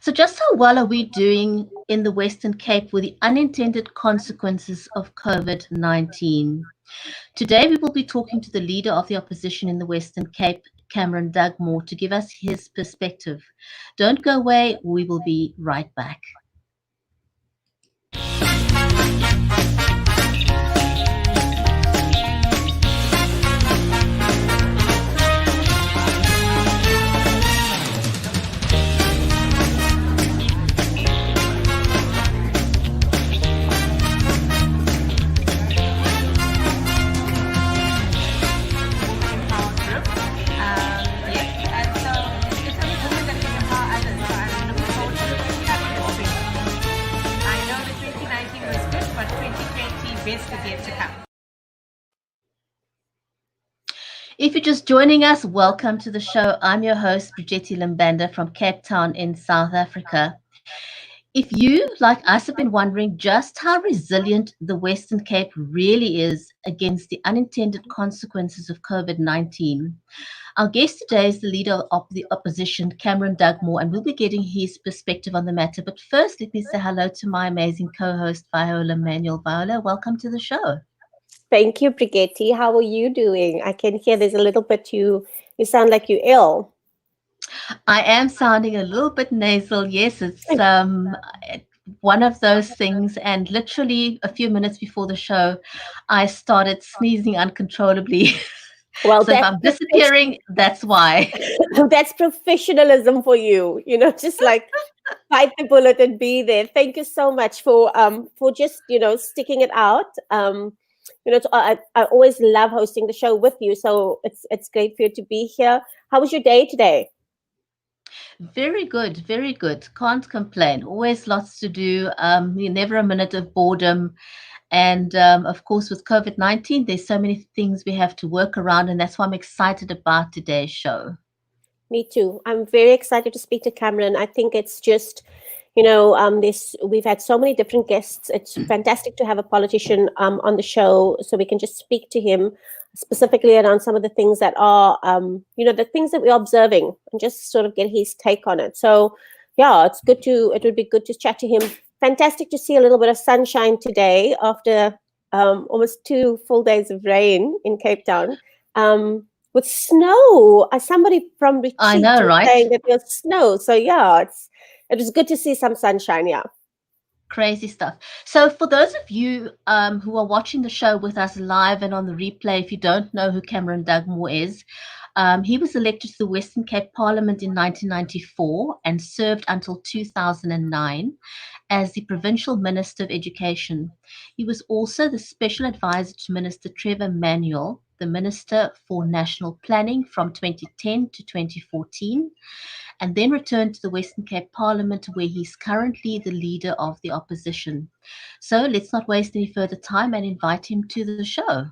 So just how well are we doing in the Western Cape with the unintended consequences of COVID-19? Today, we will be talking to the leader of the opposition in the Western Cape, Cameron Dugmore, to give us his perspective. Don't go away. We will be right back. If you're just joining us, welcome to the show. I'm your host, Bridgetti Banda from Cape Town in South Africa. If you, like us, have been wondering just how resilient the Western Cape really is against the unintended consequences of COVID-19, our guest today is the leader of the opposition, Cameron Dugmore, and we'll be getting his perspective on the matter. But first, let me say hello to my amazing co-host, Viola Manuel. Viola, welcome to the show. Thank you, Bridgetti. How are you doing? I can hear there's a little bit you sound like you're ill. I am sounding a little bit nasal. Yes, it's one of those things. And literally a few minutes before the show, I started sneezing uncontrollably. Well, so if I'm disappearing, that's why. That's professionalism for you. You know, just like bite the bullet and be there. Thank you so much for just sticking it out. I always love hosting the show with you, so it's great for you to be here. How was your day today? Very good, very good. Can't complain. Always lots to do. Never a minute of boredom. And of course, with COVID-19, there's so many things we have to work around, and that's why I'm excited about today's show. Me too. I'm very excited to speak to Cameron. I think it's just, we've had so many different guests. It's fantastic to have a politician on the show so we can just speak to him specifically around some of the things that are, the things that we're observing and just sort of get his take on it. So, yeah, it would be good to chat to him. Fantastic to see a little bit of sunshine today after almost 2 full days of rain in Cape Town. With snow, somebody from Bridgetti I know, right? Saying that there's snow. So, yeah, it was good to see some sunshine, yeah. Crazy stuff. So for those of you who are watching the show with us live and on the replay, if you don't know who Cameron Dugmore is, he was elected to the Western Cape Parliament in 1994 and served until 2009 as the Provincial Minister of Education. He was also the Special Advisor to Minister Trevor Manuel, the Minister for National Planning from 2010 to 2014, and then returned to the Western Cape Parliament, where he's currently the leader of the opposition. So let's not waste any further time and invite him to the show.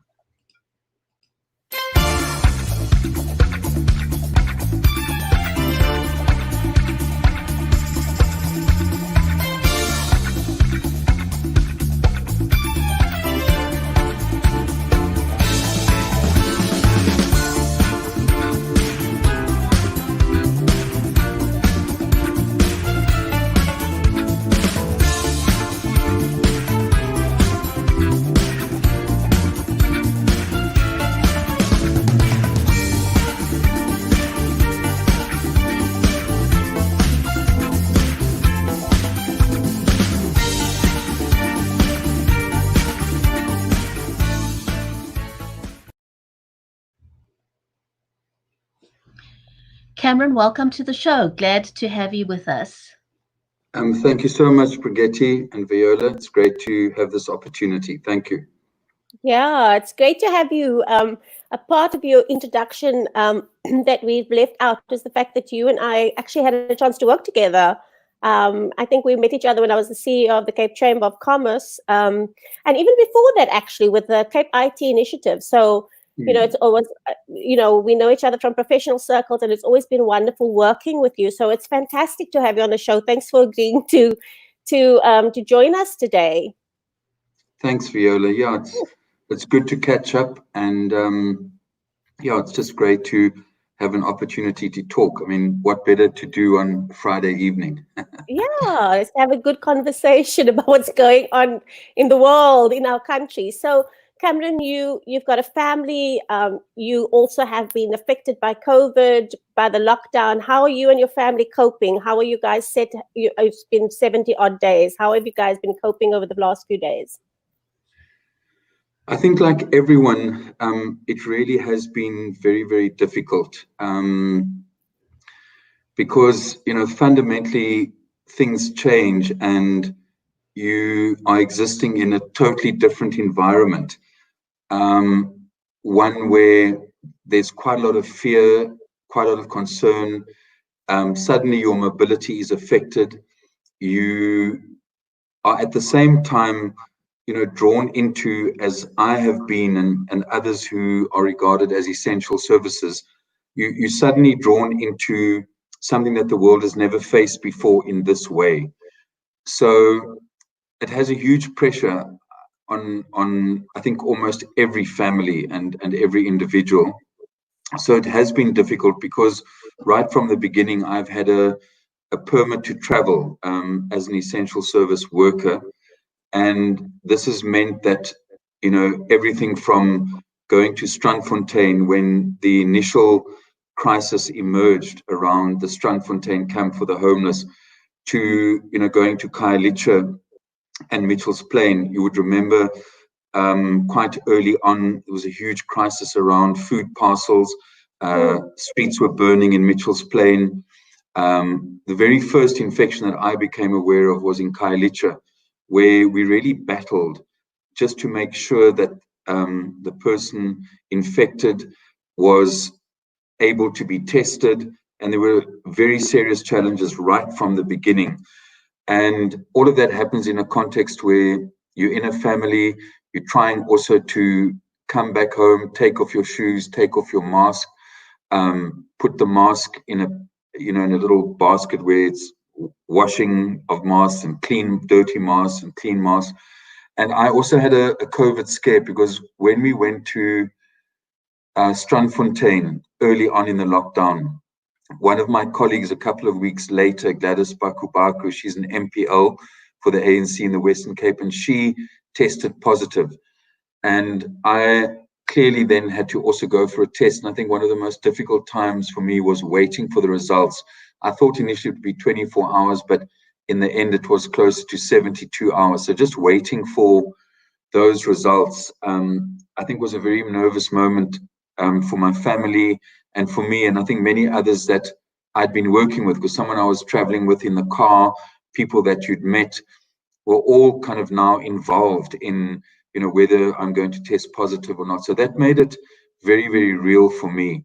Cameron, welcome to the show. Glad to have you with us. Thank you so much, Bridgetti and Viola. It's great to have this opportunity. Thank you. Yeah, it's great to have you. A part of your introduction that we've left out was the fact that you and I actually had a chance to work together. I think we met each other when I was the CEO of the Cape Chamber of Commerce, and even before that, actually, with the Cape IT Initiative. So, it's always, we know each other from professional circles, and it's always been wonderful working with you. So it's fantastic to have you on the show. Thanks for agreeing to join us today. Thanks, Viola. Yeah, it's good to catch up, and it's just great to have an opportunity to talk. I mean, what better to do on Friday evening? Yeah, let's have a good conversation about what's going on in the world, in our country. So, Cameron, you've got a family. You also have been affected by COVID, by the lockdown. How are you and your family coping? How are you guys set? It's been 70 odd days. How have you guys been coping over the last few days? I think, like everyone, it really has been very, very difficult, because, you know, fundamentally things change and you are existing in a totally different environment, one where there's quite a lot of fear, quite a lot of concern. Suddenly your mobility is affected. You are at the same time, you know, drawn into, as I have been, and others who are regarded as essential services, you're suddenly drawn into something that the world has never faced before in this way. So it has a huge pressure on I think almost every family and every individual. So it has been difficult because right from the beginning I've had a permit to travel as an essential service worker. And this has meant that, you know, everything from going to Strandfontein when the initial crisis emerged around the Strandfontein camp for the homeless, to, you know, going to Khayelitsha and Mitchell's Plain. You would remember quite early on, there was a huge crisis around food parcels. Streets were burning in Mitchell's Plain. The very first infection that I became aware of was in Khayelitsha, where we really battled just to make sure that the person infected was able to be tested. And there were very serious challenges right from the beginning. And all of that happens in a context where you're in a family, you're trying also to come back home, take off your shoes, take off your mask, put the mask in a, you know, in a little basket where it's washing of masks and clean dirty masks and clean masks. And I also had a COVID scare, because when we went to Strandfontein early on in the lockdown, one of my colleagues a couple of weeks later, Gladys Baku, she's an MPL for the ANC in the Western Cape, and she tested positive. And I clearly then had to also go for a test. And I think one of the most difficult times for me was waiting for the results. I thought initially it would be 24 hours, but in the end it was close to 72 hours. So just waiting for those results, I think was a very nervous moment for my family and for me, and I think many others that I'd been working with, because someone I was traveling with in the car, people that you'd met, were all kind of now involved in, you know, whether I'm going to test positive or not. So that made it very, very real for me.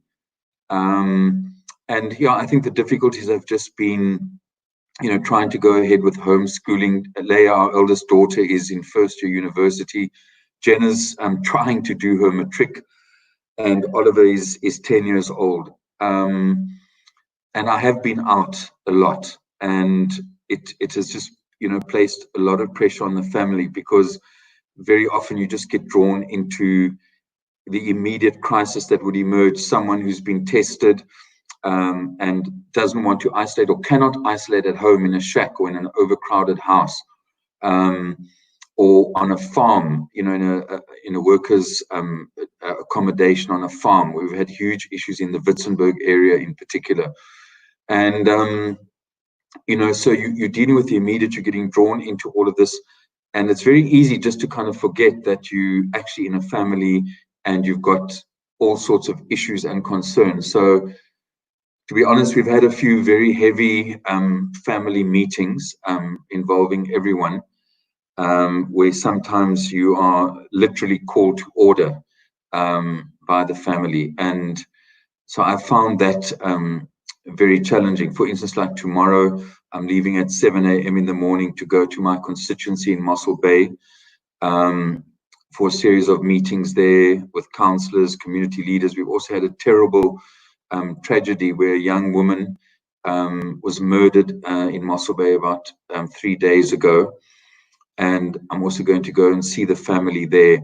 And yeah, I think the difficulties have just been, you know, trying to go ahead with homeschooling. Leia, our eldest daughter, is in first year university. Jenna's trying to do her matric, and Oliver is 10 years old. And I have been out a lot, and it has just, you know, placed a lot of pressure on the family, because very often you just get drawn into the immediate crisis that would emerge. Someone who's been tested and doesn't want to isolate or cannot isolate at home in a shack or in an overcrowded house, or on a farm, you know, in a workers' accommodation on a farm. We've had huge issues in the Witzenberg area in particular. And, you know, so you're dealing with the immediate, you're getting drawn into all of this. And it's very easy just to kind of forget that you actually in a family and you've got all sorts of issues and concerns. So to be honest, we've had a few very heavy family meetings involving everyone, where sometimes you are literally called to order by the family. And so I found that very challenging. For instance, like tomorrow, I'm leaving at 7 a.m. in the morning to go to my constituency in Mossel Bay for a series of meetings there with councillors, community leaders. We've also had a terrible tragedy where a young woman was murdered in Mossel Bay about 3 days ago. And I'm also going to go and see the family there.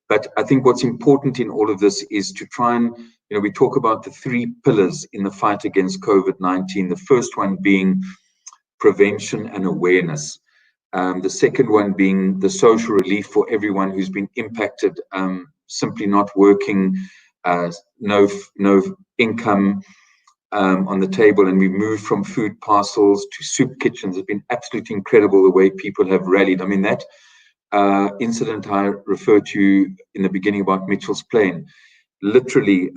But I think what's important in all of this is to try and, we talk about the 3 pillars in the fight against COVID-19. The first one being prevention and awareness. The second one being the social relief for everyone who's been impacted, simply not working, no income on the table, and we moved from food parcels to soup kitchens. It's been absolutely incredible the way people have rallied. I mean, that incident I referred to in the beginning about Mitchell's Plain, literally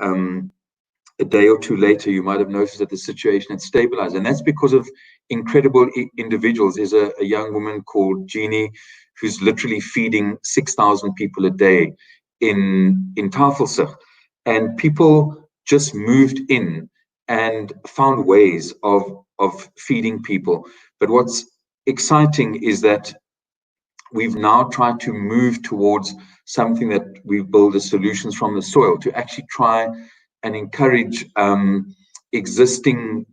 a day or two later, you might have noticed that the situation had stabilized. And that's because of incredible individuals. There's a young woman called Jeannie who's literally feeding 6,000 people a day in Tafelsig. And people just moved in and found ways of feeding people. But what's exciting is that we've now tried to move towards something that we build as solutions from the soil, to actually try and encourage existing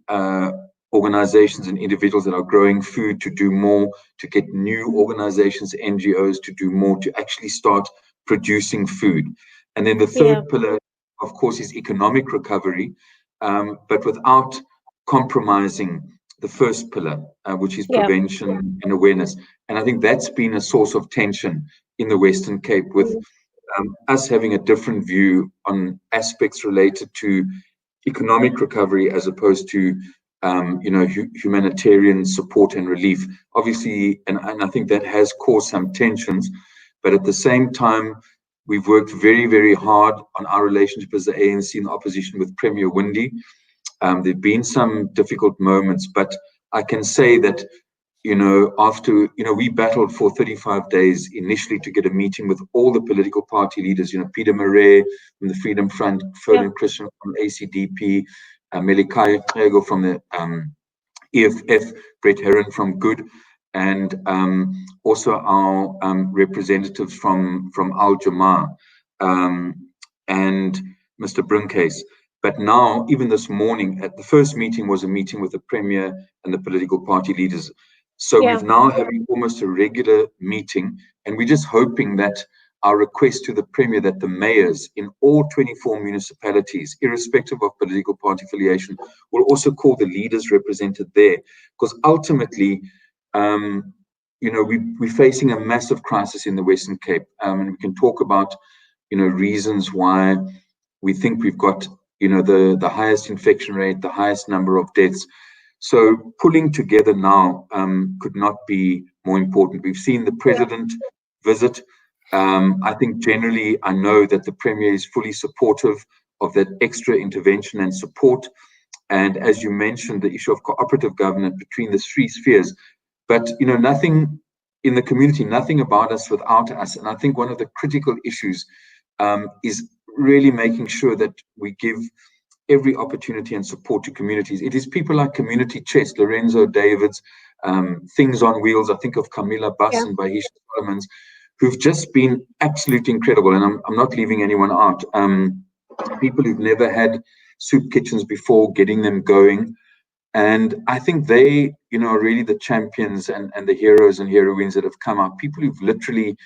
organizations and individuals that are growing food to do more, to get new organizations, NGOs to do more, to actually start producing food. And then the third pillar, of course, is economic recovery, but without compromising the first pillar, which is prevention and awareness. And I think that's been a source of tension in the Western Cape, with us having a different view on aspects related to economic recovery as opposed to humanitarian support and relief. Obviously, and I think that has caused some tensions, but at the same time, we've worked very, very hard on our relationship as the ANC in the opposition with Premier Windy. There've been some difficult moments, but I can say that, after, we battled for 35 days initially to get a meeting with all the political party leaders, Peter Murray from the Freedom Front, Ferland Christian from ACDP, Melikai Krego from the EFF, Brett Heron from Good, and also our representatives from Al Jamaa and Mr. Brinkcase. But now, even this morning, at the first meeting was a meeting with the Premier and the political party leaders. So we've now having almost a regular meeting, and we're just hoping that our request to the Premier that the mayors in all 24 municipalities, irrespective of political party affiliation, will also call the leaders represented there. Because ultimately, we're facing a massive crisis in the Western Cape. And we can talk about, reasons why we think we've got, the highest infection rate, the highest number of deaths. So pulling together now could not be more important. We've seen the President visit. I think generally, I know that the Premier is fully supportive of that extra intervention and support. And as you mentioned, the issue of cooperative government between the 3 spheres. But, nothing in the community, nothing about us without us. And I think one of the critical issues is really making sure that we give every opportunity and support to communities. It is people like Community Chest, Lorenzo Davids, Things on Wheels. I think of Camilla Buss and Bahisha Solomons, who've just been absolutely incredible. And I'm not leaving anyone out. People who've never had soup kitchens before, getting them going. And I think they, are really the champions and the heroes and heroines that have come out. People who've literally,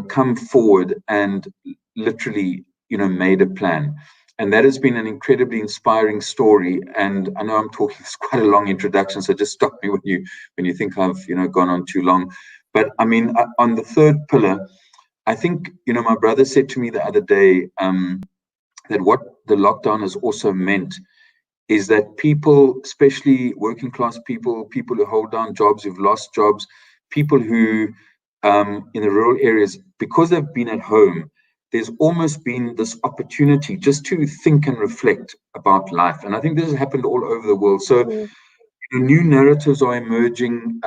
come forward and literally, made a plan. And that has been an incredibly inspiring story. And I know I'm talking, it's quite a long introduction, so just stop me when you think I've, gone on too long. But I mean, on the third pillar, I think, my brother said to me the other day that what the lockdown has also meant is that people, especially working class people, people who hold down jobs, who've lost jobs, people who in the rural areas, because they've been at home, there's almost been this opportunity just to think and reflect about life. And I think this has happened all over the world. So new narratives are emerging.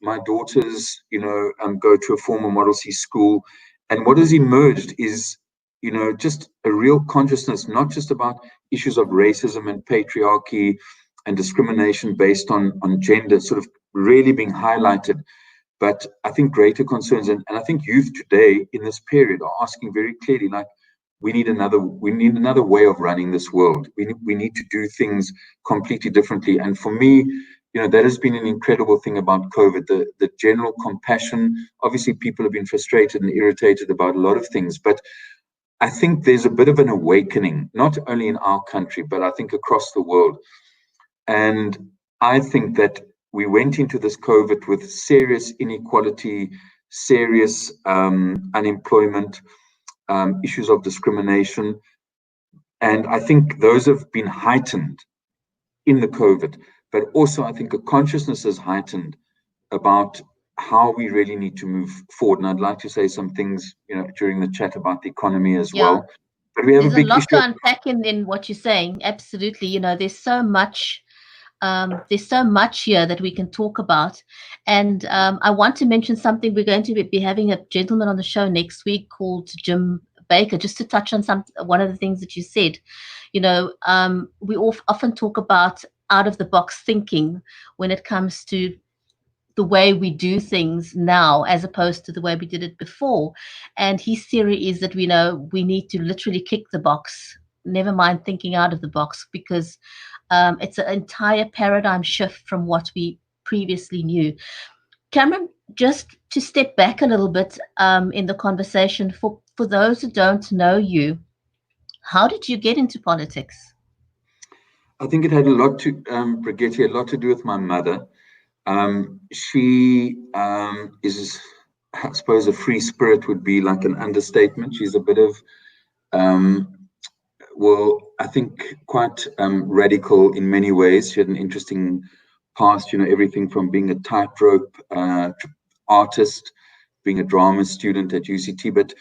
My daughters, go to a former Model C school. And what has emerged is, just a real consciousness, not just about issues of racism and patriarchy and discrimination based on gender, sort of really being highlighted. But I think greater concerns, and I think youth today in this period are asking very clearly, like, we need another way of running this world. We need to do things completely differently. And for me, that has been an incredible thing about COVID, the general compassion. Obviously, people have been frustrated and irritated about a lot of things, but I think there's a bit of an awakening, not only in our country, but I think across the world. And I think that we went into this COVID with serious inequality, serious unemployment, issues of discrimination. And I think those have been heightened in the COVID, but also I think a consciousness is heightened about how we really need to move forward. And I'd like to say some things, during the chat about the economy as well. But we have there's a big lot issue to unpack in what you're saying. Absolutely. There's so much. There's so much here that we can talk about. And I want to mention something. We're going to be having a gentleman on the show next week called Jim Baker, just to touch on one of the things that you said. We often talk about out of the box thinking when it comes to the way we do things now as opposed to the way we did it before. And his theory is that we need to literally kick the box, never mind thinking out of the box, because it's an entire paradigm shift from what we previously knew. Cameron, just to step back a little bit in the conversation, for those who don't know you, how did you get into politics? I think it had a lot to, Bridgetti, a lot to do with my mother. She is, I suppose a free spirit would be like an understatement. She's a bit of, I think quite radical in many ways. She had an interesting past, everything from being a tightrope artist, being a drama student at UCT. But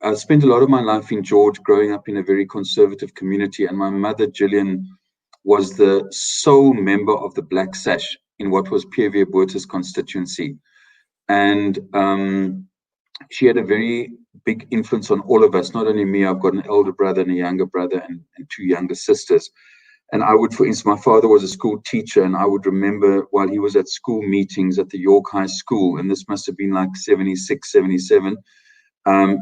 I spent a lot of my life in George, growing up in a very conservative community. And my mother, Gillian, was the sole member of the Black Sash in what was P.V. Botha's constituency. And she had a very big influence on all of us, not only me. I've got an elder brother and a younger brother and two younger sisters. And I would, for instance, my father was a school teacher, and I would remember while he was at school meetings at the York High School, and this must have been like 76, 77,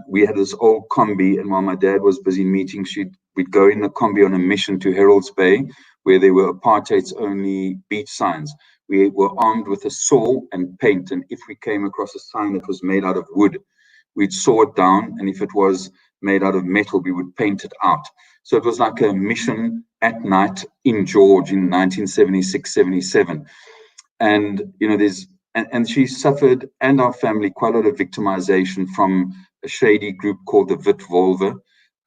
we had this old combi, and while my dad was busy in meetings, we'd go in the combi on a mission to Herald's Bay, where there were apartheid's only beach signs. We were armed with a saw and paint, and if we came across a sign that was made out of wood, we'd saw it down, and if it was made out of metal, we would paint it out. So it was like a mission at night in George in 1976, 77. And, and she suffered, and our family, quite a lot of victimization from a shady group called the Wit Wolwe,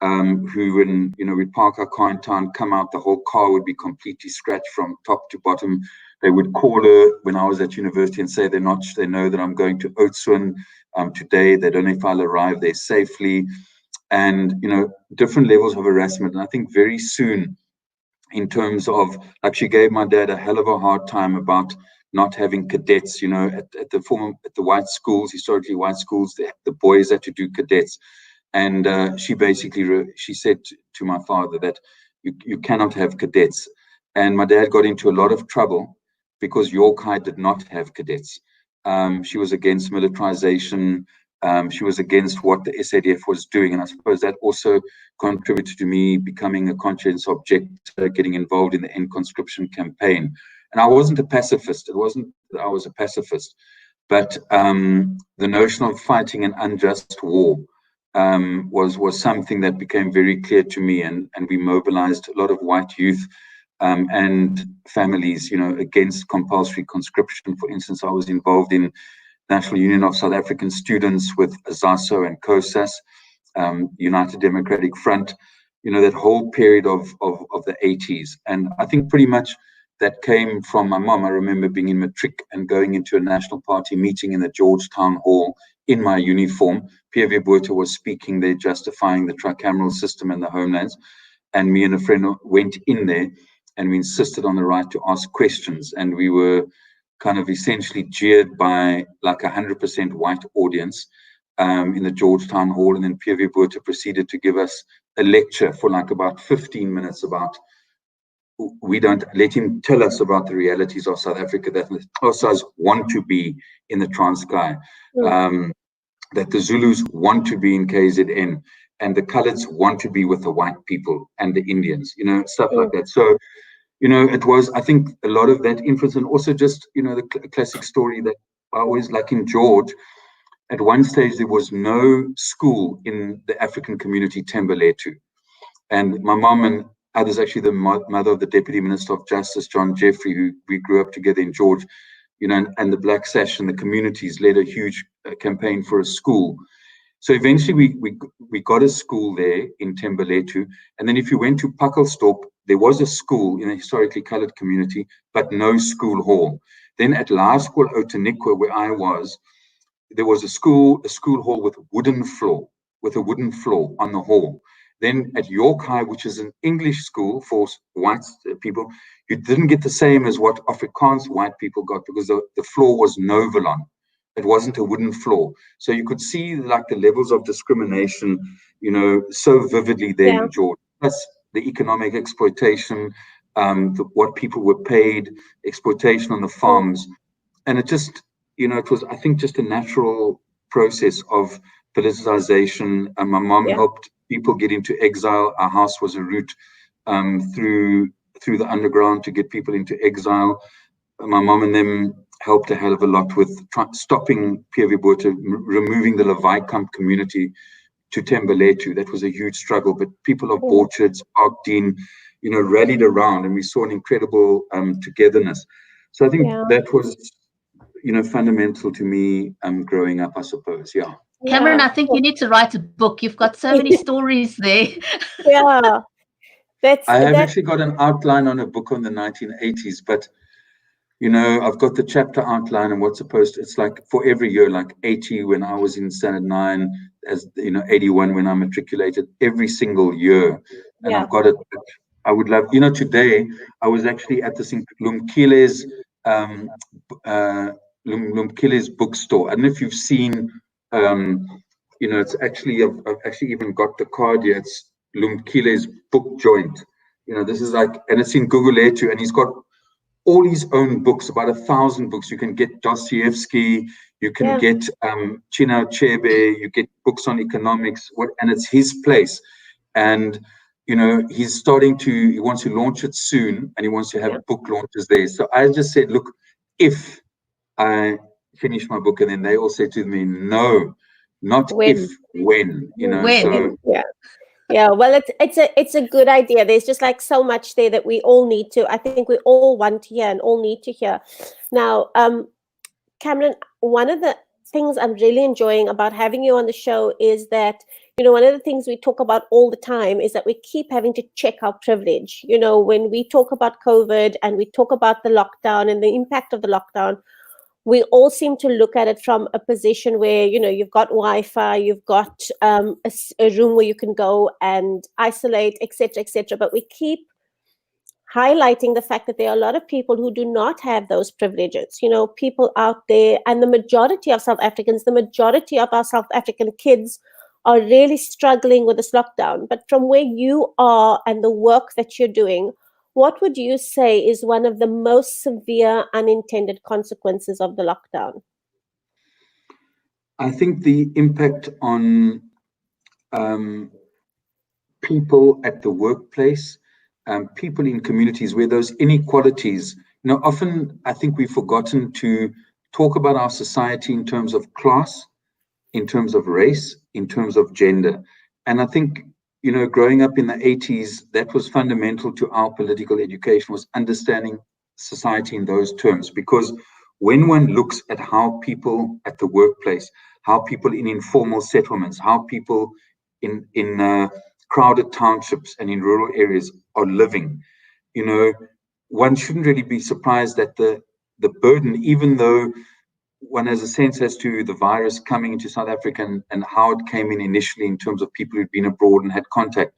who, when we'd park our car in town, come out, the whole car would be completely scratched from top to bottom. They would call her when I was at university and say they know that I'm going to Oudtshoorn today. They don't know if I'll arrive there safely, and different levels of harassment. And I think very soon, in terms of, like, she gave my dad a hell of a hard time about not having cadets. At the white schools, historically white schools, the boys had to do cadets. And she basically, she said to my father that you cannot have cadets. And my dad got into a lot of trouble because York High did not have cadets. She was against militarization. She was against what the SADF was doing. And I suppose that also contributed to me becoming a conscience object, getting involved in the end conscription campaign. And I wasn't a pacifist. It wasn't that I was a pacifist, but the notion of fighting an unjust war was something that became very clear to me, and we mobilized a lot of white youth and families, against compulsory conscription. For instance, I was involved in National Union of South African Students with ZASO and COSAS, United Democratic Front, that whole period of the 80s. And I think pretty much that came from my mom. I remember being in matric and going into a National Party meeting in the Georgetown Hall in my uniform. P.V. Botha was speaking there, justifying the tricameral system and the homelands. And me and a friend went in there, and we insisted on the right to ask questions. And we were kind of essentially jeered by like 100% white audience in the Georgetown Hall. And then P.V. Botha proceeded to give us a lecture for like about 15 minutes about, we don't let him tell us about the realities of South Africa, that the Xhosas want to be in the Transkei, that the Zulus want to be in KZN, and the Coloureds want to be with the white people and the Indians, stuff like that. So you know, it was, I think, a lot of that influence, and also just, you know, the classic story that I always like in George. At one stage, there was no school in the African community, Thembeletu. And my mom and others, actually the mother of the Deputy Minister of Justice, John Jeffrey, who we grew up together in George, you know, and the Black Sash and the communities led a huge campaign for a school. So eventually we got a school there in Thembeletu. And then if you went to Pakkelstop, there was a school in a historically colored community, but no school hall. Then at Law School Outeniqua, where I was, there was a school hall with a wooden floor on the hall. Then at York High, which is an English school for white people, you didn't get the same as what Afrikaans white people got, because the floor was Novalon. It wasn't a wooden floor. So you could see like the levels of discrimination, you know, so vividly there in George. Plus the economic exploitation, what people were paid, exploitation on the farms. And it just, you know, it was, I think, just a natural process of politicization. My mom helped people get into exile. Our house was a route through the underground to get people into exile. My mom and them helped a hell of a lot with stopping P.V. Botha, removing the Levikamp community to Thembeletu. That was a huge struggle, but people of Borchards, Parkdean, you know, rallied around, and we saw an incredible togetherness. So I think that was, you know, fundamental to me growing up, I suppose. Cameron, I think you need to write a book. You've got so many stories there. I have actually got an outline on a book on the 1980s, but, you know, I've got the chapter outline and what's supposed to, it's like for every year, like 80 when I was in standard 9, as you know, 81 when I matriculated, every single year. And I've got it. I would love, you know, today I was actually at this Lumkile's bookstore. I don't know if you've seen, you know, it's actually, I've actually even got the card here. It's Lumkile's book joint. You know, this is like, and it's in Guguletu, and he's got all his own books, about 1,000 books. You can get Dostoevsky, you can get Chinua Achebe, you get books on economics, and it's his place. And, you know, he wants to launch it soon, and he wants to have book launches there. So I just said, look, if I finish my book, and then they all said to me, no, not if, when, you know. So well, it's a good idea. There's just like so much there that we all need to, I think we all want to hear and all need to hear. Now, Cameron, one of the things I'm really enjoying about having you on the show is that, you know, one of the things we talk about all the time is that we keep having to check our privilege. You know, when we talk about COVID and we talk about the lockdown and the impact of the lockdown, we all seem to look at it from a position where, you know, you've got Wi-Fi, you've got a room where you can go and isolate, etc. But we keep highlighting the fact that there are a lot of people who do not have those privileges. You know, people out there, and the majority of South Africans, the majority of our South African kids are really struggling with this lockdown. But from where you are and the work that you're doing, what would you say is one of the most severe unintended consequences of the lockdown? I think the impact on people at the workplace, people in communities where those inequalities, you know, often I think we've forgotten to talk about our society in terms of class, in terms of race, in terms of gender. And I think, you know, growing up in the 80s, that was fundamental to our political education, was understanding society in those terms. Because when one looks at how people at the workplace, how people in informal settlements, how people in crowded townships and in rural areas are living, you know, one shouldn't really be surprised that the burden, even though one has a sense as to the virus coming into South Africa and how it came in initially in terms of people who'd been abroad and had contact.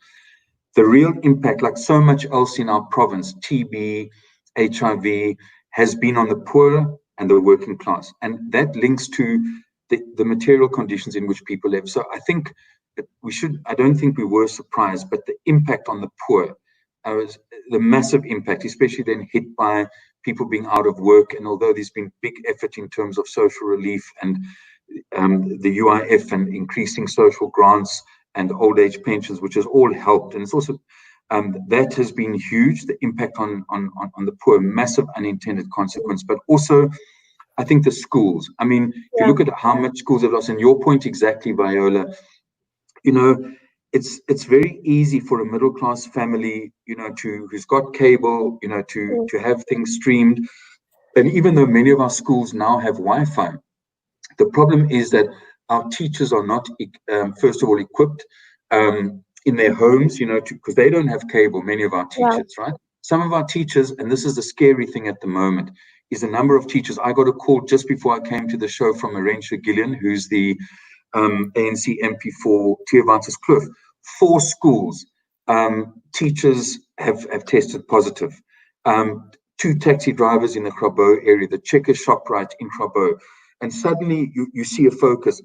The real impact, like so much else in our province, TB, HIV, has been on the poor and the working class. And that links to the material conditions in which people live. So I think that I don't think we were surprised, but the impact on the poor, was the massive impact, especially then hit by people being out of work. And although there's been big effort in terms of social relief and the UIF and increasing social grants and old age pensions, which has all helped. And it's also, That has been huge, the impact on the poor, massive unintended consequence, but also I think the schools. I mean, if you look at how much schools have lost, and your point exactly, Viola, you know, it's very easy for a middle class family, you know, who's got cable, you know, to have things streamed. And even though many of our schools now have Wi-Fi, the problem is that our teachers are not, first of all, equipped in their homes, you know, because they don't have cable, many of our teachers, right? Some of our teachers, and this is the scary thing at the moment, is the number of teachers. I got a call just before I came to the show from Arensha Gillian, who's the ANC MP for Theewaterskloof. 4 schools, teachers have tested positive. 2 taxi drivers in the Grabo area, the Checkers ShopRite in Grabo. And suddenly you see a focus.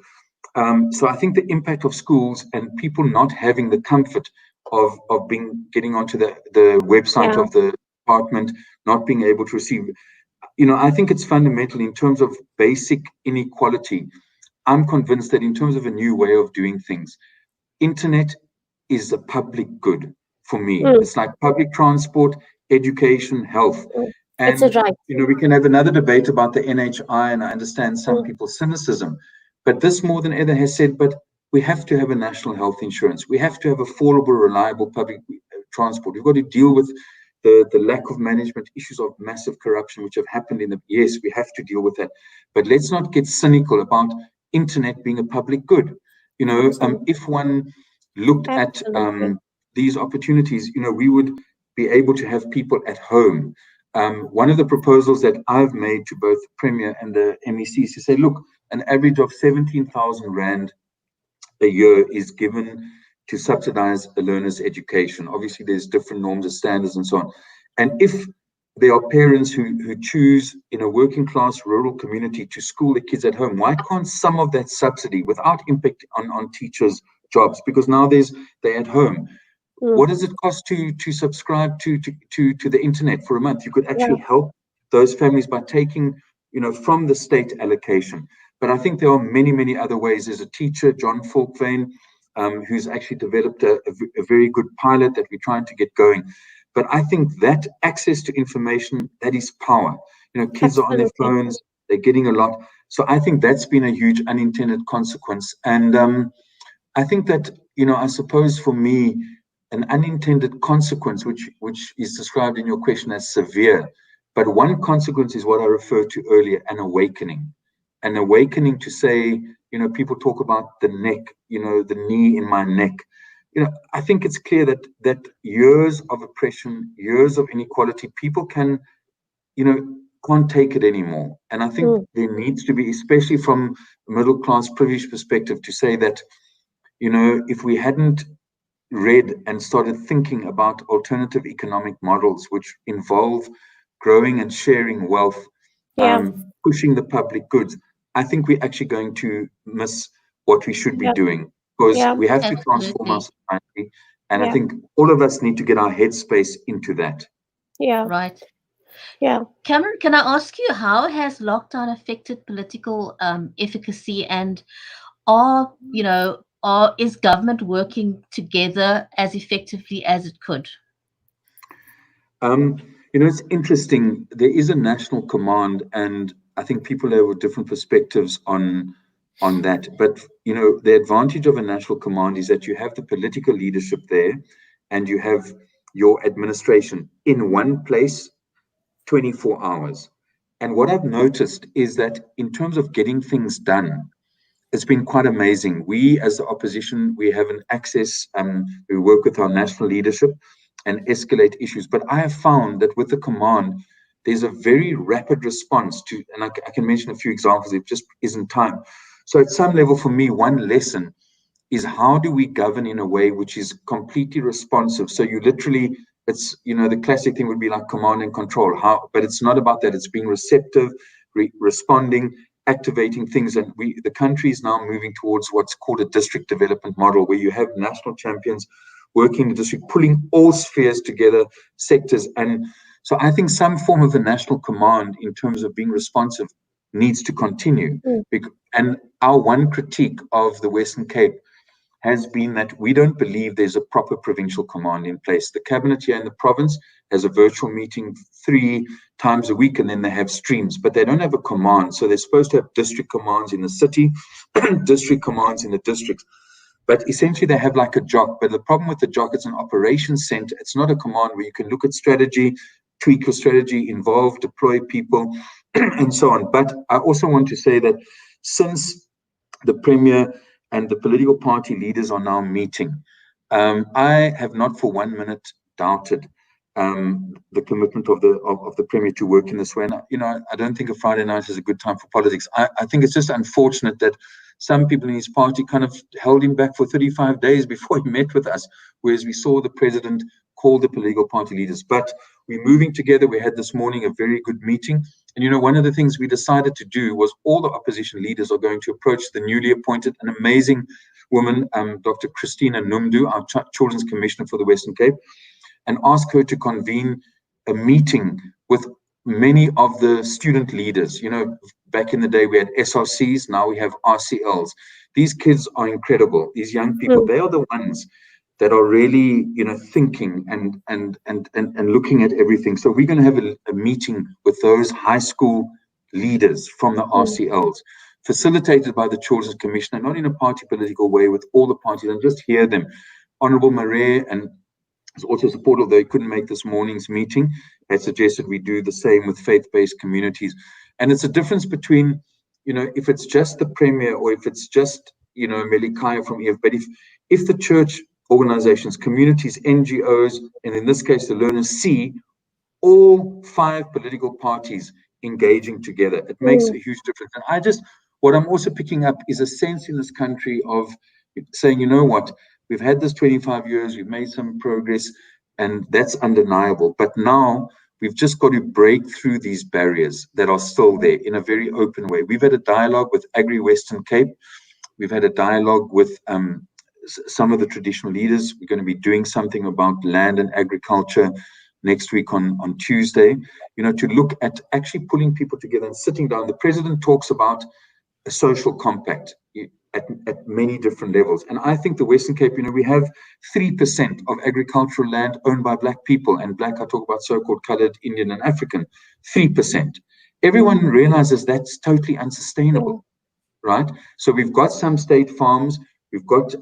So I think the impact of schools and people not having the comfort of getting onto the website of the department, not being able to receive, you know, I think it's fundamental in terms of basic inequality. I'm convinced that in terms of a new way of doing things, internet is a public good for me. It's like public transport, education, health. And, you know, we can have another debate about the NHI, and I understand some people's cynicism, but this more than ever has said, but we have to have a national health insurance. We have to have affordable, reliable public transport. We've got to deal with the lack of management, issues of massive corruption, which have happened in the, yes, we have to deal with that. But let's not get cynical about internet being a public good. You know, if one looked at these opportunities, you know, we would be able to have people at home. One of the proposals that I've made to both the Premier and the MEC is to say, look, an average of 17,000 Rand a year is given to subsidize a learner's education. Obviously, there's different norms and standards and so on. And if there are parents who choose in a working class rural community to school their kids at home, why can't some of that subsidy, without impact on teachers' jobs, because now they're at home, what does it cost to subscribe to the internet for a month? You could actually help those families by taking, you know, from the state allocation. But I think there are many, many other ways. There's a teacher, John Falkvane, who's actually developed a very good pilot that we're trying to get going. But I think that access to information, that is power. You know, kids are on their phones, they're getting a lot. So I think that's been a huge unintended consequence. And I think that, you know, I suppose for me, an unintended consequence, which is described in your question as severe, but one consequence is what I referred to earlier, an awakening. An awakening to say, you know, people talk about the neck, you know, the knee in my neck. You know, I think it's clear that years of oppression, years of inequality, people can, you know, can't take it anymore. And I think there needs to be, especially from a middle class privileged perspective, to say that, you know, if we hadn't read and started thinking about alternative economic models which involve growing and sharing wealth, pushing the public goods, I think we're actually going to miss what we should be doing, because we have to transform our society. And I think all of us need to get our headspace into that. Right. Cameron, can I ask you, how has lockdown affected political efficacy, and is government working together as effectively as it could? You know, it's interesting. There is a national command, and I think people have different perspectives on that. But, you know, the advantage of a national command is that you have the political leadership there, and you have your administration in one place, 24 hours. And what I've noticed is that in terms of getting things done, it's been quite amazing. We, as the opposition, we have an access, we work with our national leadership and escalate issues. But I have found that with the command, there's a very rapid response to, and I can mention a few examples, it just isn't time. So at some level, for me, one lesson is, how do we govern in a way which is completely responsive? So you literally, it's, you know, the classic thing would be like command and control, but it's not about that. It's being receptive, responding, activating things. And the country is now moving towards what's called a district development model, where you have national champions working in the district, pulling all spheres together, sectors. And so I think some form of the national command in terms of being responsive needs to continue. And our one critique of the Western Cape has been that we don't believe there's a proper provincial command in place. The cabinet here in the province has a virtual meeting 3 times a week, and then they have streams, but they don't have a command. So they're supposed to have district commands in the city, district commands in the districts. But essentially they have like a JOC. But the problem with the JOC, it's an operations center. It's not a command where you can look at strategy, tweak your strategy, involve, deploy people, and so on. But I also want to say that since the Premier and the political party leaders are now meeting, I have not for 1 minute doubted the commitment of the Premier to work in this way. And, you know, I don't think a Friday night is a good time for politics. I think it's just unfortunate that some people in his party kind of held him back for 35 days before he met with us, whereas we saw the President call the political party leaders. But we're moving together. We had this morning a very good meeting. And, you know, one of the things we decided to do was all the opposition leaders are going to approach the newly appointed, an amazing woman, Dr. Christina Numdu, our Children's Commissioner for the Western Cape, and ask her to convene a meeting with many of the student leaders. You know, back in the day we had SRCs, now we have RCLs. These kids are incredible. These young people, they are the ones that are really, you know, thinking and looking at everything. So we're going to have a meeting with those high school leaders from the RCLs, facilitated by the Children's Commissioner, not in a party political way, with all the parties, and just hear them. Honorable Marais and is also supportive, though he couldn't make this morning's meeting, had suggested we do the same with faith-based communities. And it's a difference between, you know, if it's just the Premier or if it's just, you know, Melikaya from EF, but if the church organizations, communities, NGOs, and in this case the learners, see all 5 political parties engaging together, it makes a huge difference. And what I'm also picking up is a sense in this country of saying, you know what, we've had this 25 years, we've made some progress, and that's undeniable. But now we've just got to break through these barriers that are still there in a very open way. We've had a dialogue with Agri-Western Cape. We've had a dialogue with some of the traditional leaders. We're going to be doing something about land and agriculture next week on Tuesday, you know, to look at actually pulling people together and sitting down. The President talks about a social compact at many different levels. And I think the Western Cape, you know, we have 3% of agricultural land owned by Black people, and Black, I talk about so-called colored, Indian and African, 3%. Everyone realizes that's totally unsustainable, right? So we've got some state farms, we've got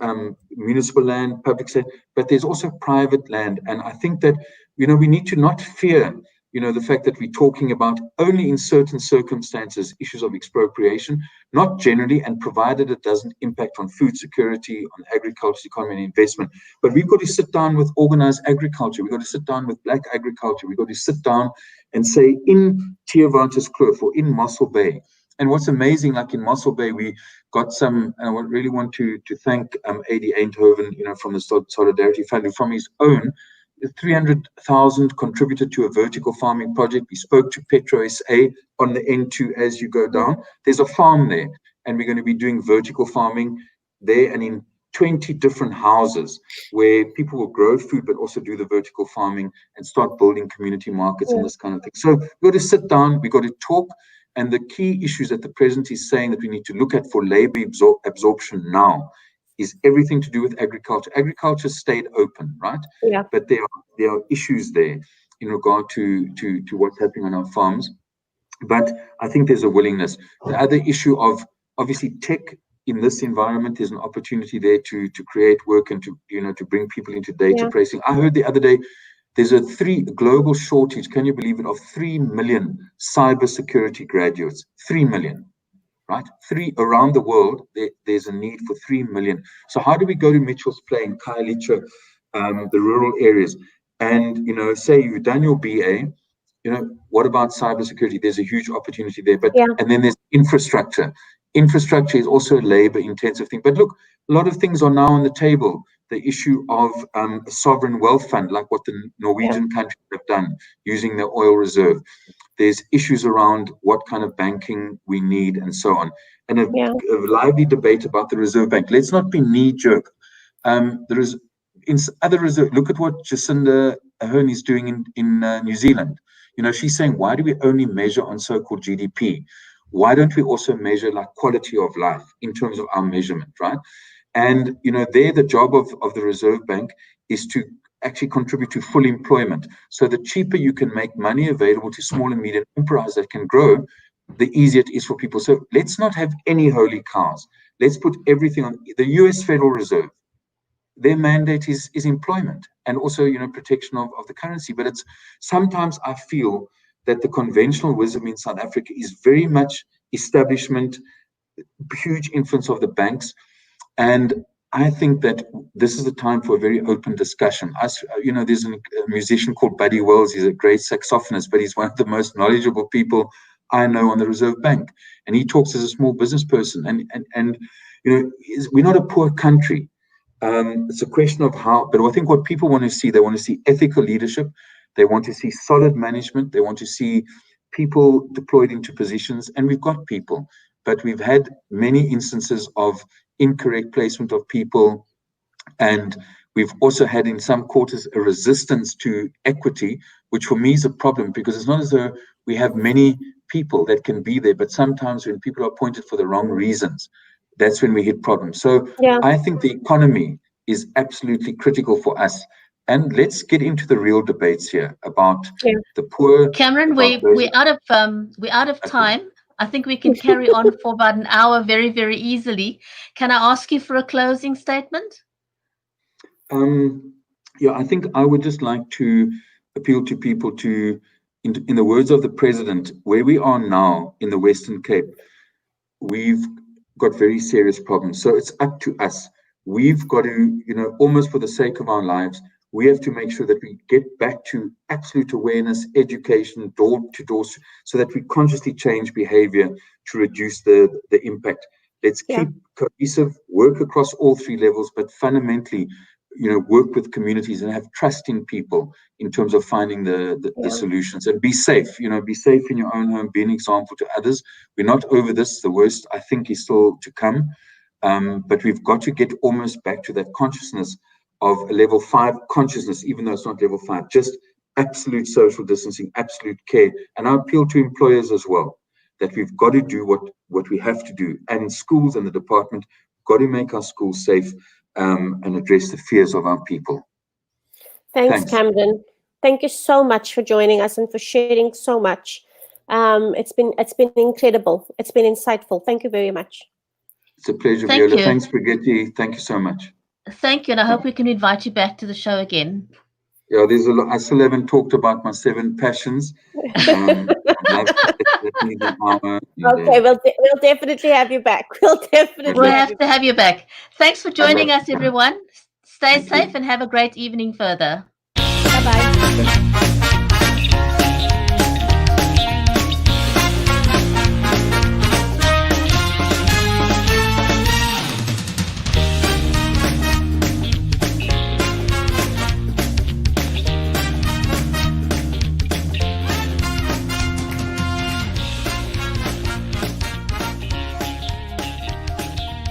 municipal land, public land, but there's also private land. And I think that, you know, we need to not fear, you know, the fact that we're talking about only in certain circumstances issues of expropriation, not generally, and provided it doesn't impact on food security, on agriculture, economy, and investment. But we've got to sit down with organized agriculture. We've got to sit down with Black agriculture. We've got to sit down and say, in Theewaterskloof or in Mossel Bay. And what's amazing, like in Mossel Bay, we got some, and I really want to thank A.D. Eindhoven, you know, from the Solidarity Fund, who from his own 300,000 contributed to a vertical farming project. We spoke to Petro SA on the N2 as you go down. There's a farm there, and we're going to be doing vertical farming there and in 20 different houses where people will grow food, but also do the vertical farming and start building community markets and this kind of thing. So we've got to sit down, we've got to talk. And the key issues that the President is saying that we need to look at for labor absorption now is everything to do with agriculture. Agriculture stayed open, right? Yeah. But there are issues there in regard to what's happening on our farms. But I think there's a willingness. The other issue of obviously tech in this environment, there's an opportunity there to create work and to bring people into data tracing. I heard the other day there's a global shortage, can you believe it, of 3 million cybersecurity graduates. 3 million. Right? Around the world, there's a need for 3 million. So how do we go to Mitchell's Plain, Khayelitsha, the rural areas, and, you know, say you've done your BA, you know, what about cybersecurity? There's a huge opportunity there. But and then there's infrastructure. Infrastructure is also a labor-intensive thing. But look, a lot of things are now on the table. The issue of a sovereign wealth fund, like what the Norwegian countries have done, using their oil reserve. There's issues around what kind of banking we need and so on. And a lively debate about the Reserve Bank. Let's not be knee-jerk. There is in other reserve. Look at what Jacinda Ardern is doing in New Zealand. You know, she's saying, why do we only measure on so-called GDP? Why don't we also measure like quality of life in terms of our measurement, right? And, the job of the Reserve Bank is to actually contribute to full employment. So the cheaper you can make money available to small and medium enterprises that can grow, the easier it is for people. So let's not have any holy cows. Let's put everything on the US Federal Reserve. Their mandate is employment and also, protection of the currency. But sometimes I feel that the conventional wisdom in South Africa is very much establishment, huge influence of the banks. And I think that this is the time for a very open discussion. There's a musician called Buddy Wells. He's a great saxophonist, but he's one of the most knowledgeable people I know on the Reserve Bank. And he talks as a small business person. And we're not a poor country. It's a question of how, but I think what people want to see, they want to see ethical leadership. They want to see solid management. They want to see people deployed into positions. And we've got people, but we've had many instances of incorrect placement of people. And we've also had in some quarters a resistance to equity, which for me is a problem, because it's not as though we have many people that can be there, but sometimes when people are appointed for the wrong reasons, that's when we hit problems. So I think the economy is absolutely critical for us. And let's get into the real debates here about the poor. Cameron, we're out of time. I think we can carry on for about an hour very, very easily. Can I ask you for a closing statement? I think I would just like to appeal to people to, in the words of the president, where we are now in the Western Cape, we've got very serious problems. So it's up to us. We've got to, almost for the sake of our lives, we have to make sure that we get back to absolute awareness, education, door to door, so that we consciously change behavior to reduce the impact. Let's keep cohesive, work across all three levels, but fundamentally, work with communities and have trust in people in terms of finding the solutions, and be safe. Be safe in your own home, be an example to others. We're not over this. The worst, I think, is still to come. But we've got to get almost back to that consciousness of a level 5 consciousness, even though it's not level 5, just absolute social distancing, absolute care. And I appeal to employers as well, that we've got to do what we have to do. And schools and the department got to make our schools safe, and address the fears of our people. Thanks, Cameron. Thank you so much for joining us and for sharing so much. It's been incredible. It's been insightful. Thank you very much. It's a pleasure, Viola. Thanks, Bridgetti. Thank you so much. Thank you, and I hope we can invite you back to the show again. Yeah, there's a lot. I still haven't talked about my 7 passions. Okay, we'll definitely have you back. We'll have to have you back. Thanks for joining us, everyone. Stay safe and have a great evening further. Bye-bye.